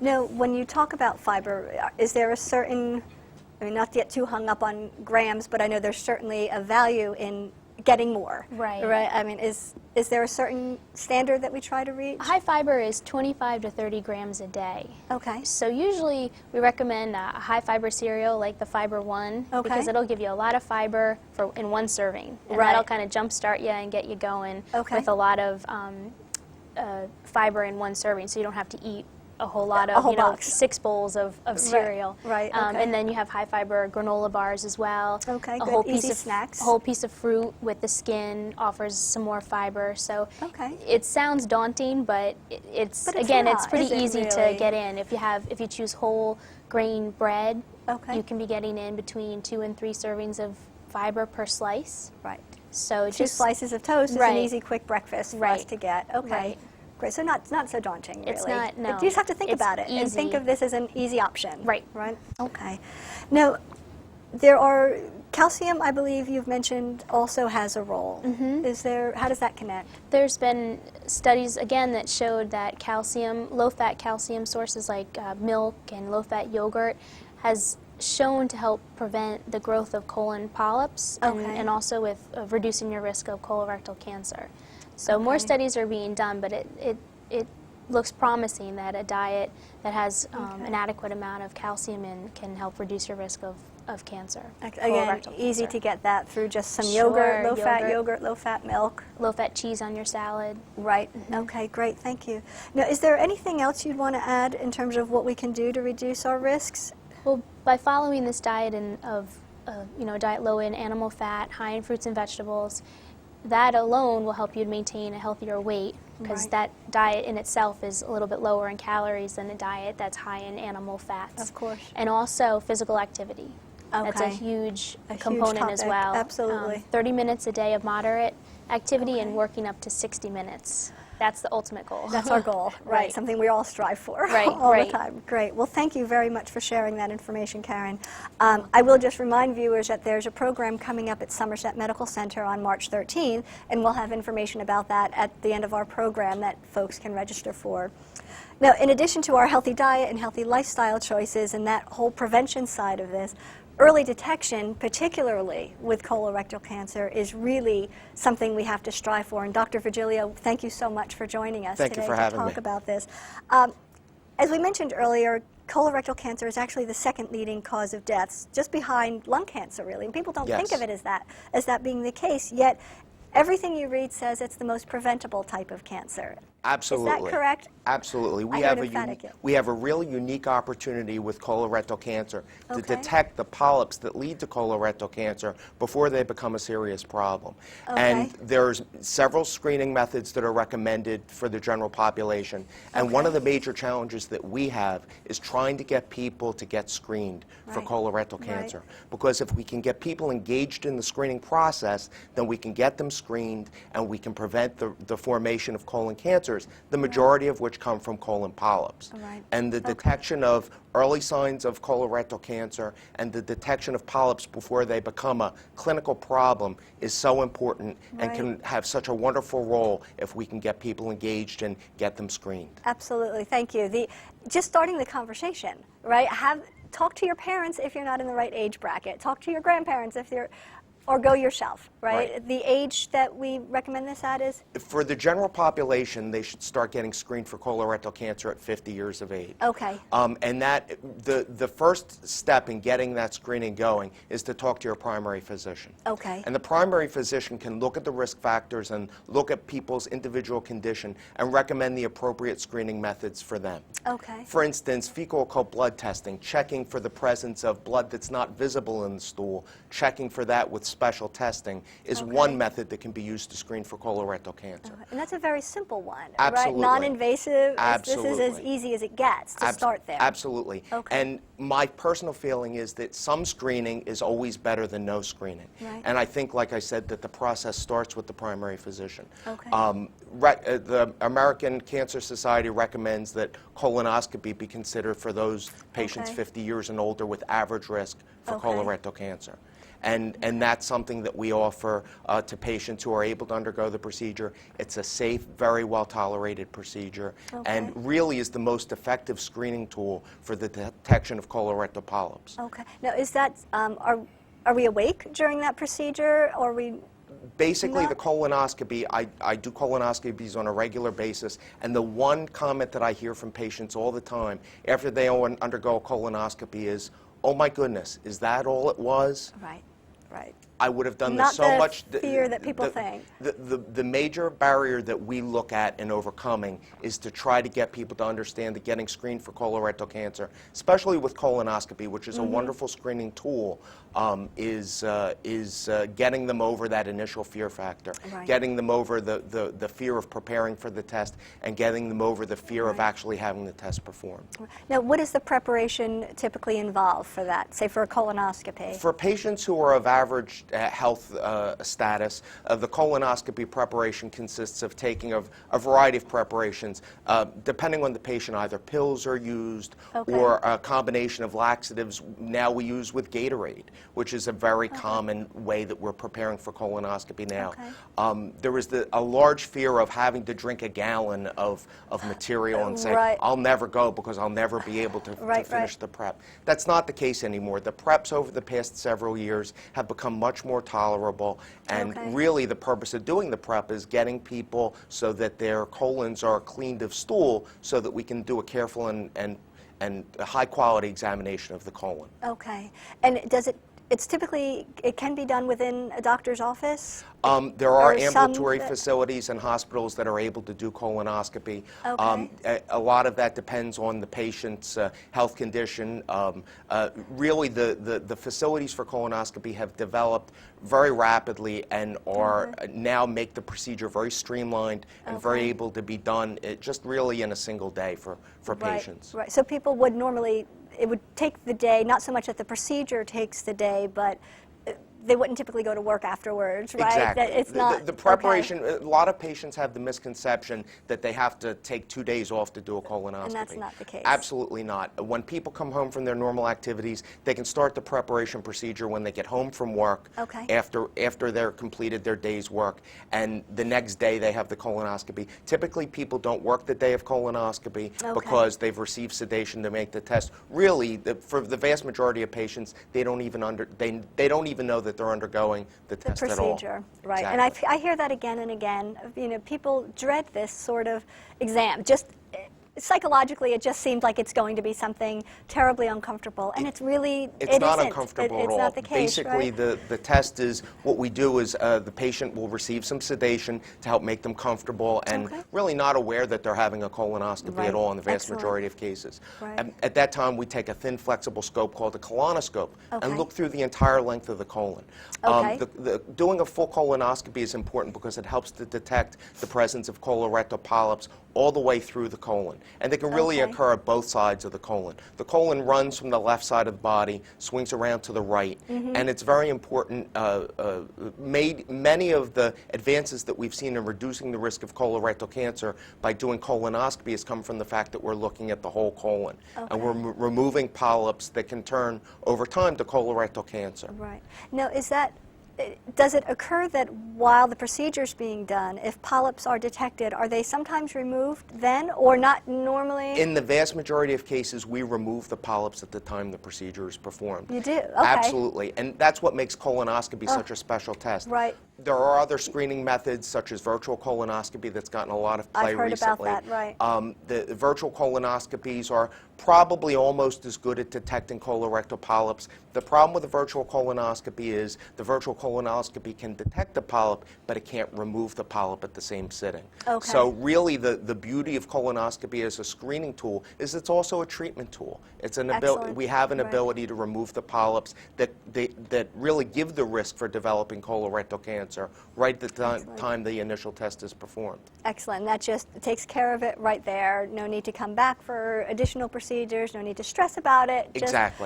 Now, when you talk about fiber, is there a certain, I mean, not to get too hung up on grams, but I know there's certainly a value in getting more. Right. Right. I mean, is there a certain standard that we try to reach? High fiber is 25 to 30 grams a day. Okay. So usually we recommend a high fiber cereal like the Fiber One, Okay. because it'll give you a lot of fiber in one serving, and Right. that'll kind of jumpstart you and get you going Okay. with a lot of fiber in one serving, so you don't have to eat a whole lot of, A whole you know, box. 6 bowls of cereal. Right, okay. And then you have high fiber granola bars as well. Okay, a good, whole piece easy of snacks. A whole piece of fruit with the skin offers some more fiber. So Okay. it sounds daunting, but it's But it's again, not, it's pretty is it easy to really? get in. If you choose whole grain bread, Okay. you can be getting in between 2 and 3 servings of fiber per slice. Right. So 2 just slices of toast is Right. an easy, quick breakfast for us Right. to get. Okay. Right. Great. So not so daunting, really. It's not, no. You just have to think It's about it and think easy. of this as an easy option. Right. Right. Okay. Now, there are calcium. I believe you've mentioned also has a role. Mm-hmm. Is there? How does that connect? There's been studies, again, that showed that calcium, low-fat calcium sources like milk and low-fat yogurt has shown to help prevent the growth of colon polyps Okay. and also with reducing your risk of colorectal cancer. So more Okay. studies are being done, but it looks promising that a diet that has Okay. an adequate amount of calcium in can help reduce your risk of cancer. Again, colorectal easy cancer. to get that through just some Sure, yogurt, low-fat yogurt. yogurt, low-fat milk. Low-fat cheese on your salad. Right. Okay, great. Thank you. Now, is there anything else you'd want to add in terms of what we can do to reduce our risks? Well, by following this diet of diet low in animal fat, high in fruits and vegetables, that alone will help you maintain a healthier weight, because Right. that diet in itself is a little bit lower in calories than a diet that's high in animal fats. Of course. And also physical activity. That's a Okay. huge A huge component as topic, well. absolutely. 30 minutes a day of moderate activity and Okay. working up to 60 minutes. That's the ultimate goal. That's our goal, right? Right. Something we all strive for Right, all right. the time. Great. Well, thank you very much for sharing that information, Karen. I will just remind viewers that there's a program coming up at Somerset Medical Center on March 13th, and we'll have information about that at the end of our program that folks can register for. Now, in addition to our healthy diet and healthy lifestyle choices and that whole prevention side of this, early detection, particularly with colorectal cancer, is really something we have to strive for. And Dr. Virgilio, thank you so much for joining us Thank you today for to having talk me. about this. As we mentioned earlier, colorectal cancer is actually the second leading cause of deaths, just behind lung cancer, really. And people don't think Yes. of it as that being the case, yet everything you read says it's the most preventable type of cancer. Absolutely. Is that correct? Absolutely. I heard emphatic, yeah. We have a really unique opportunity with colorectal cancer to Okay. detect the polyps that lead to colorectal cancer before they become a serious problem. Okay. And there's several screening methods that are recommended for the general population. And one of the major challenges that we have is trying to get people to get screened for Right. colorectal Right. cancer. Because if we can get people engaged in the screening process, then we can get them screened and we can prevent the formation of colon cancers, the majority of which come from colon polyps. Right. And the detection of early signs of colorectal cancer and the detection of polyps before they become a clinical problem is so important and Right. can have such a wonderful role if we can get people engaged and get them screened. Absolutely, thank you. Just starting the conversation, right? Talk to your parents if you're not in the right age bracket. Talk to your grandparents if you're, or go yourself, right? Right. The age that we recommend this at is? For the general population, they should start getting screened for colorectal cancer at 50 years of age. Okay. And that the first step in getting that screening going is to talk to your primary physician. Okay. And the primary physician can look at the risk factors and look at people's individual condition and recommend the appropriate screening methods for them. Okay. For instance, fecal occult blood testing, checking for the presence of blood that's not visible in the stool, checking for that with special testing is Okay. one method that can be used to screen for colorectal cancer. And that's a very simple one, Absolutely. right? Non-invasive. This is as Absolutely. easy as it gets to start there. Absolutely. Okay. And my personal feeling is that some screening is always better than no screening. Right. And I think, like I said, that the process starts with the primary physician. Okay. The American Cancer Society recommends that colonoscopy be considered for those patients Okay. 50 years and older with average risk for Okay. colorectal cancer. And that's something that we offer to patients who are able to undergo the procedure. It's a safe, very well-tolerated procedure, and Okay. really is the most effective screening tool for the detection of colorectal polyps. Okay. Now, is that, are we awake during that procedure, or are we? Basically, Not- the colonoscopy, I do colonoscopies on a regular basis, and the one comment that I hear from patients all the time after they undergo a colonoscopy is, "Oh my goodness, is that all it was? Right, right. I would have done Not this so the much." fear that people think. The major barrier that we look at in overcoming is to try to get people to understand that getting screened for colorectal cancer, especially with colonoscopy, which is a wonderful screening tool, is getting them over that initial fear factor, Right. getting them over the fear of preparing for the test, and getting them over the fear of Right. actually having the test performed. Now, what does the preparation typically involve for that, say for a colonoscopy? For patients who are of average health status, the colonoscopy preparation consists of taking a variety of preparations, depending on the patient. Either pills are used, Okay. or a combination of laxatives. Now we use with Gatorade, which is a very common way that we're preparing for colonoscopy now. Okay. There is a large fear of having to drink a gallon of material and say, Right. "I'll never go because I'll never be able to Right, finish right. the prep." That's not the case anymore. The preps over the past several years have become much more tolerable, and Okay. really the purpose of doing the prep is getting people so that their colons are cleaned of stool so that we can do a careful and a high-quality examination of the colon. Okay. And it's typically, it can be done within a doctor's office? There are Or some ambulatory that- facilities and hospitals that are able to do colonoscopy. Okay. A lot of that depends on the patient's health condition. Really, the facilities for colonoscopy have developed very rapidly and are now make the procedure very streamlined and very Okay. able to be done just really in a single day for patients. Right. So people would normally, it would take the day, not so much that the procedure takes the day, but they wouldn't typically go to work afterwards, right? Exactly. That it's not the okay. preparation, a lot of patients have the misconception that they have to take 2 days off to do a colonoscopy. And that's not the case. Absolutely not. When people come home from their normal activities, they can start the preparation procedure when they get home from work, Okay. after they're completed their day's work, and the next day they have the colonoscopy. Typically, people don't work the day of colonoscopy Okay. because they've received sedation to make the test. Really, for the vast majority of patients, they don't even they don't even know that they're undergoing the The test at all. procedure, right? Exactly. And I hear that again and again. You know, people dread this sort of exam. Just psychologically, it just seems like it's going to be something terribly uncomfortable, and it's really It's not isn't. uncomfortable It's at all. not the case, Basically, right? the test is, what we do is the patient will receive some sedation to help make them comfortable and Okay. really not aware that they're having a colonoscopy Right. at all in the vast Excellent. majority of cases. Right. At that time, we take a thin, flexible scope called a colonoscope Okay. and look through the entire length of the colon. Okay. Doing a full colonoscopy is important because it helps to detect the presence of colorectal polyps all the way through the colon. And they can really Okay. occur at both sides of the colon. The colon runs from the left side of the body, swings around to the right, and it's very important. Many of the advances that we've seen in reducing the risk of colorectal cancer by doing colonoscopy has come from the fact that we're looking at the whole colon. Okay. And we're removing polyps that can turn over time to colorectal cancer. Right. Now, does it occur that while the procedure's being done, if polyps are detected, are they sometimes removed then, or not normally? In the vast majority of cases, we remove the polyps at the time the procedure is performed. You do? Okay. Absolutely. And that's what makes colonoscopy such a special test. Right. There are other screening methods, such as virtual colonoscopy, that's gotten a lot of play I've heard recently. about that, right. The virtual colonoscopies are probably almost as good at detecting colorectal polyps. The problem with the virtual colonoscopy is the virtual colonoscopy can detect the polyp, but it can't remove the polyp at the same sitting. Okay. So really the beauty of colonoscopy as a screening tool is it's also a treatment tool. It's an ability. Excellent. We have an Right. ability to remove the polyps that really give the risk for developing colorectal cancer right at the Excellent. time the initial test is performed. Excellent. That just takes care of it right there. No need to come back for additional procedures. No need to stress about it. Just Exactly.